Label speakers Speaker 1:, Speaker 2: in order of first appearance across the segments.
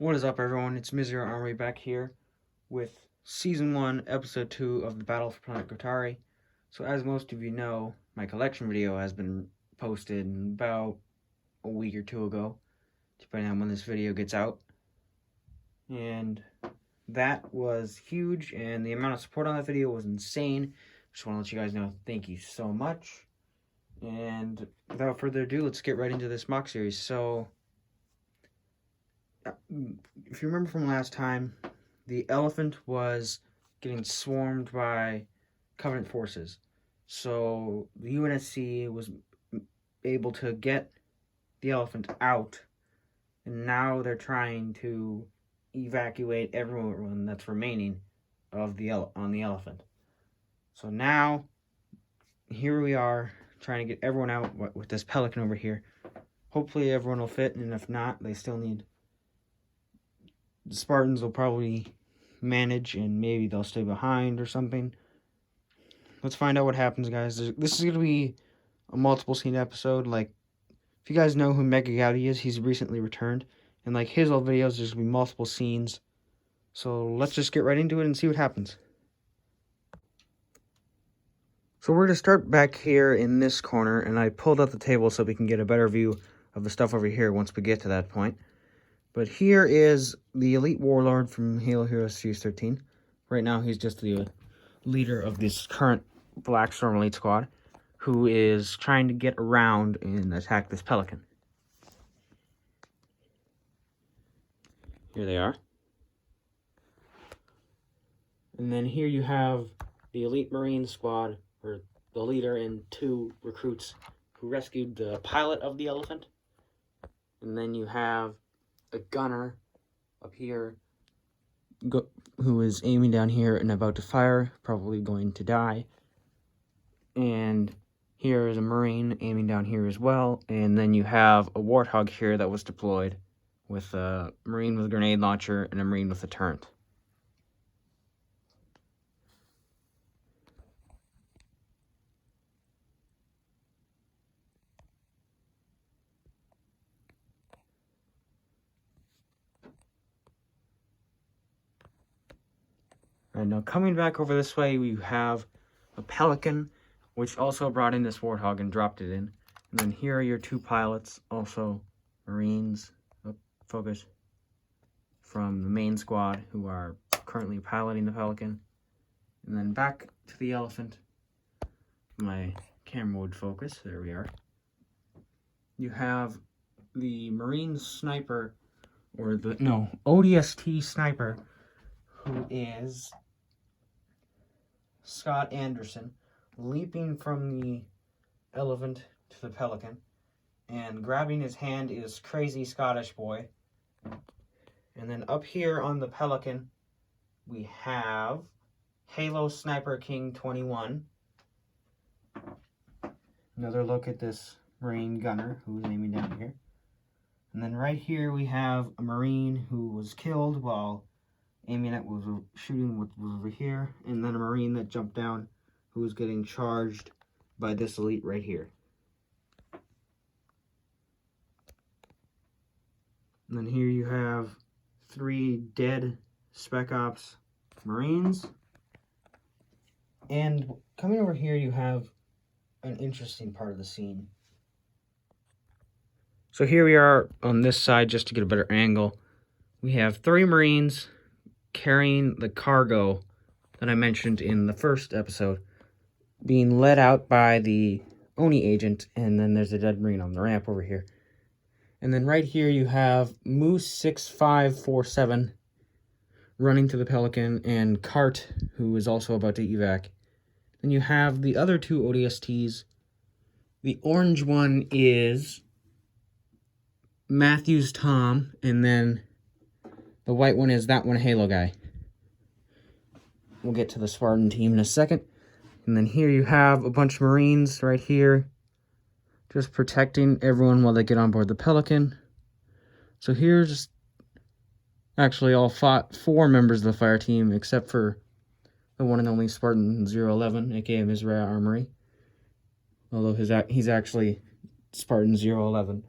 Speaker 1: What is up, everyone? It's Mizero Armory back here with Season 1, Episode 2 of the Battle for Planet Qutari. So as most of you know, my collection video has been posted about a week or two ago, depending on when this video gets out. And that was huge, and the amount of support on that video was insane. Just want to let you guys know, thank you so much. And without further ado, let's get right into this mock series. So, if you remember from last time, the elephant was getting swarmed by Covenant forces. So the UNSC was able to get the elephant out, and now they're trying to evacuate everyone that's remaining of on the elephant. So now, here we are trying to get everyone out with this pelican over here. Hopefully everyone will fit, and if not, they still need... The Spartans will probably manage, and maybe they'll stay behind or something. Let's find out what happens, guys. This is going to be a multiple scene episode. Like, if you guys know who Mega Gowdy is, he's recently returned. And like his old videos, there's going to be multiple scenes. So let's just get right into it and see what happens. So we're going to start back here in this corner, and I pulled up the table so we can get a better view of the stuff over here once we get to that point. But here is the Elite Warlord from Halo Heroes Series 13. Right now, he's just the leader of this current Black Storm Elite Squad, who is trying to get around and attack this Pelican. Here they are. And then here you have the Elite Marine Squad, or the leader and 2 recruits who rescued the pilot of the elephant. And then you have a gunner up here who is aiming down here and about to fire, probably going to die. And here is a Marine aiming down here as well. And then you have a Warthog here that was deployed with a Marine with a grenade launcher and a Marine with a turret. And now coming back over this way, we have a Pelican, which also brought in this Warthog and dropped it in. And then here are your 2 pilots, also Marines, focus, from the main squad, who are currently piloting the Pelican. And then back to the elephant. My camera would focus, there we are. You have the Marine sniper, or ODST sniper, who is Scott Anderson, leaping from the elephant to the Pelican, and grabbing his hand is Crazy Scottish Boy. And then up here on the Pelican, we have Halo Sniper King 21. Another look at this Marine gunner who's aiming down here. And then right here we have a Marine who was killed while aiming at was shooting what was over here, and then a Marine that jumped down who was getting charged by this elite right here. And then here you have 3 dead Spec Ops Marines. And coming over here, you have an interesting part of the scene. So here we are on this side, just to get a better angle. We have 3 Marines carrying the cargo that I mentioned in the first episode, being led out by the Oni agent, and then there's a dead Marine on the ramp over here. And then right here you have Moose 6547 running to the Pelican, and Cart, who is also about to evac. Then you have the other 2 ODSTs. The orange one is Matthews Tom, and then the white one is that one Halo guy. We'll get to the Spartan team in a second. And then here you have a bunch of Marines right here, just protecting everyone while they get on board the Pelican. So here's actually all 4 members of the fire team, except for the one and only Spartan 011, aka Mizero Armory. Although he's actually Spartan 011,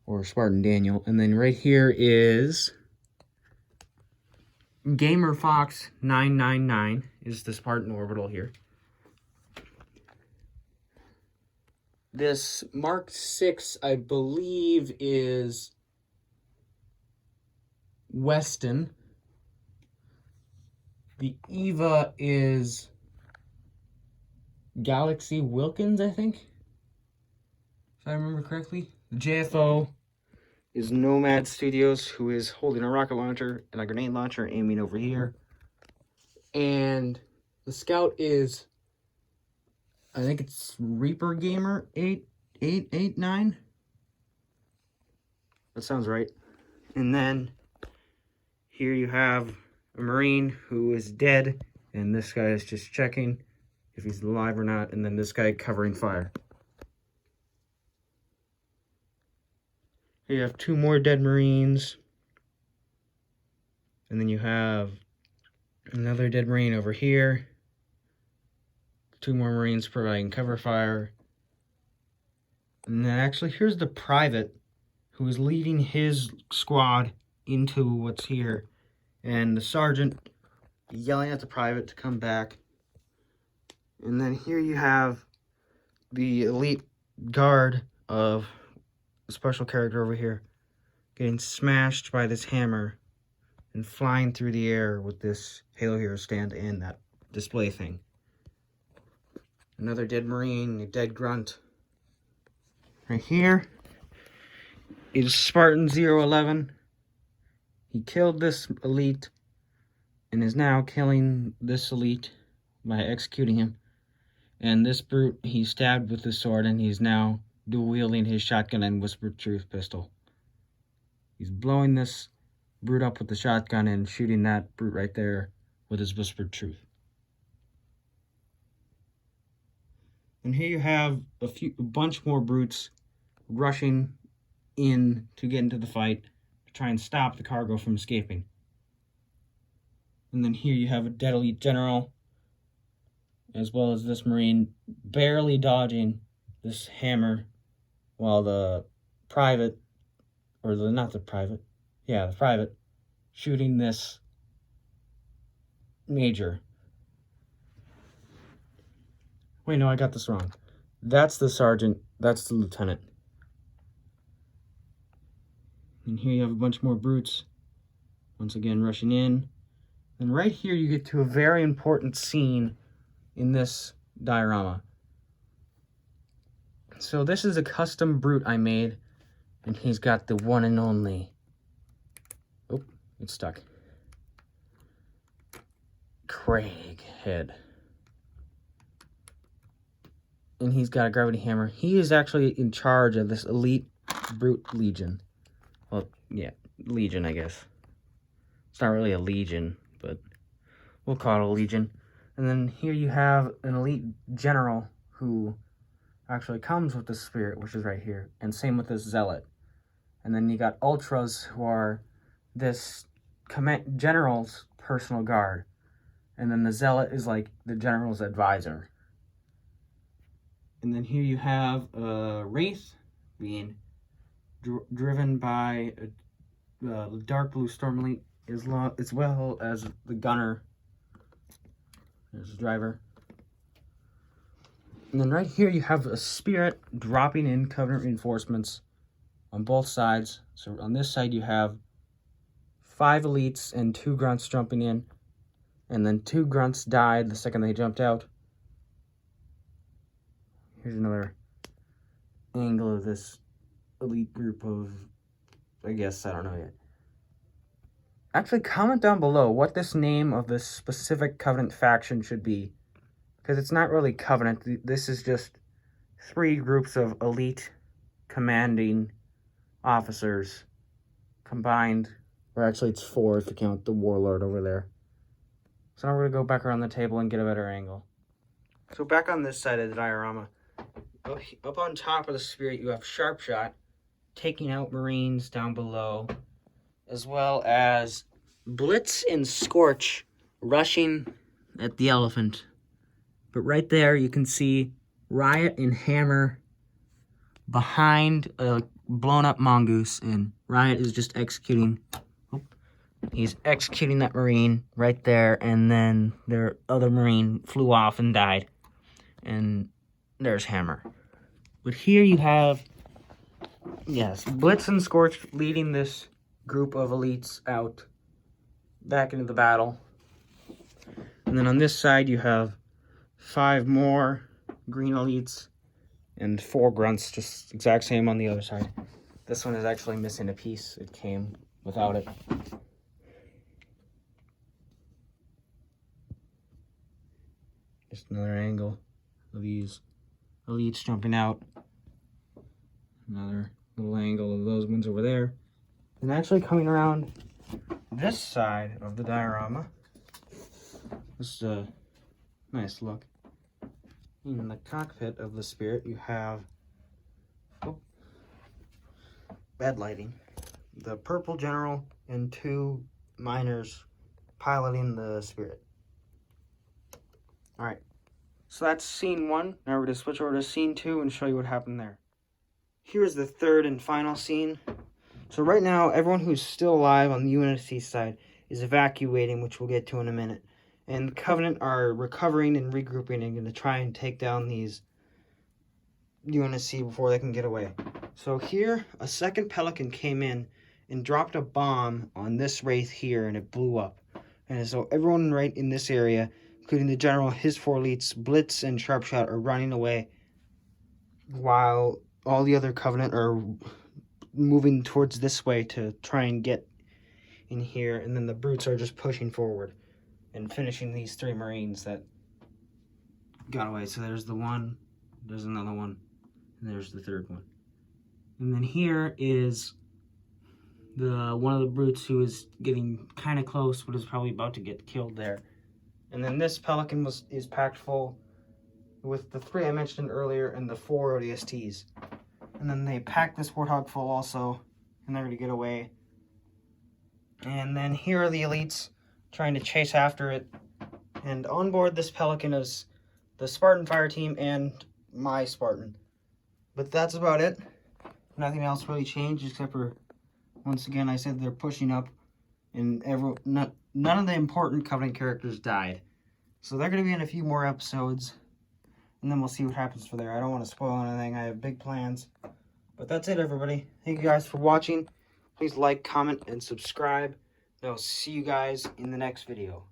Speaker 1: or Spartan Daniel. And then right here is Gamer Fox 999 is the Spartan orbital here. This Mark 6, I believe, is Weston. The Eva is Galaxy Wilkins, I think, if I remember correctly. The JFO is Nomad Studios, who is holding a rocket launcher and a grenade launcher aiming over here. And the Scout is, I think it's Reaper Gamer 8889. That sounds right. And then here you have a Marine who is dead, and this guy is just checking if he's alive or not, and then this guy covering fire. Here you have two more dead Marines, and then you have another dead Marine over here, two more Marines providing cover fire, and then actually here's the private who is leading his squad into what's here, and the sergeant yelling at the private to come back. And then here you have the elite guard of a special character over here getting smashed by this hammer and flying through the air with this Halo Hero stand and that display thing. Another dead Marine, a dead grunt. Right here is Spartan 011. He killed this elite and is now killing this elite by executing him. And this brute, he stabbed with his sword, and he's now dual-wielding his shotgun and Whispered Truth pistol. He's blowing this brute up with the shotgun and shooting that brute right there with his Whispered Truth. And here you have a bunch more brutes rushing in to get into the fight to try and stop the cargo from escaping. And then here you have a dead elite general, as well as this Marine barely dodging this hammer, while the private, or the private, shooting this major. Wait, no, I got this wrong. That's the sergeant, that's the lieutenant. And here you have a bunch more brutes, once again rushing in. And right here you get to a very important scene in this diorama. So this is a custom brute I made, and he's got the one and only, oh, it's stuck, Craig head. And he's got a gravity hammer. He is actually in charge of this elite brute legion. Well, yeah, legion, I guess. It's not really a legion, but we'll call it a legion. And then here you have an elite general who actually comes with the spirit, which is right here. And same with this zealot. And then you got ultras, who are this general's personal guard. And then the zealot is like the general's advisor. And then here you have a wraith being driven by a dark blue storm elite, as well as the gunner. There's the driver. And then right here you have a spirit dropping in Covenant reinforcements on both sides. So on this side you have 5 elites and 2 grunts jumping in. And then 2 grunts died the second they jumped out. Here's another angle of this elite group of, I guess, I don't know yet. Actually, comment down below what this name of this specific Covenant faction should be. Because it's not really Covenant. This is just 3 groups of elite commanding officers combined. Or actually, it's 4 if you count the warlord over there. So now we're going to go back around the table and get a better angle. So back on this side of the diorama, up on top of the spirit, you have Sharpshot taking out Marines down below, as well as Blitz and Scorch rushing at the elephant. But right there, you can see Riot and Hammer behind a blown-up mongoose, and Riot is just executing. Oh, He's executing that Marine right there, and then their other Marine flew off and died. And there's Hammer. But here you have, yes, Blitz and Scorch leading this group of elites out back into the battle. And then on this side you have 5 more green elites and 4 grunts, just exact same on the other side. This one is actually missing a piece. It came without it. Just another angle of these elites jumping out. Another little angle of those ones over there. And actually coming around this side of the diorama. This is a nice look. In the cockpit of the Spirit, you have bad lighting. The purple general and 2 miners piloting the Spirit. Alright, so that's scene 1. Now we're going to switch over to scene 2 and show you what happened there. Here's the third and final scene. So right now, everyone who's still alive on the UNSC side is evacuating, which we'll get to in a minute. And the Covenant are recovering and regrouping and going to try and take down these UNSC before they can get away. So here, a second Pelican came in and dropped a bomb on this Wraith here, and it blew up. And so everyone right in this area, including the General, his 4 elites, Blitz and Sharpshot, are running away, while all the other Covenant are moving towards this way to try and get in here, and then the Brutes are just pushing forward and finishing these 3 Marines that got away. So there's the one, there's another one, and there's the third one. And then here is the one of the Brutes who is getting kind of close, but is probably about to get killed there. And then this Pelican is packed full with the 3 I mentioned earlier and the 4 ODSTs. And then they packed this Warthog full also, and they're going to get away. And then here are the elites trying to chase after it. And on board this Pelican is the Spartan fire team and my Spartan. But that's about it. Nothing else really changed except for, once again, I said they're pushing up, and none of the important Covenant characters died. So they're going to be in a few more episodes, and then we'll see what happens from there. I don't want to spoil anything. I have big plans. But that's it, everybody. Thank you guys for watching. Please like, comment, and subscribe. And I'll see you guys in the next video.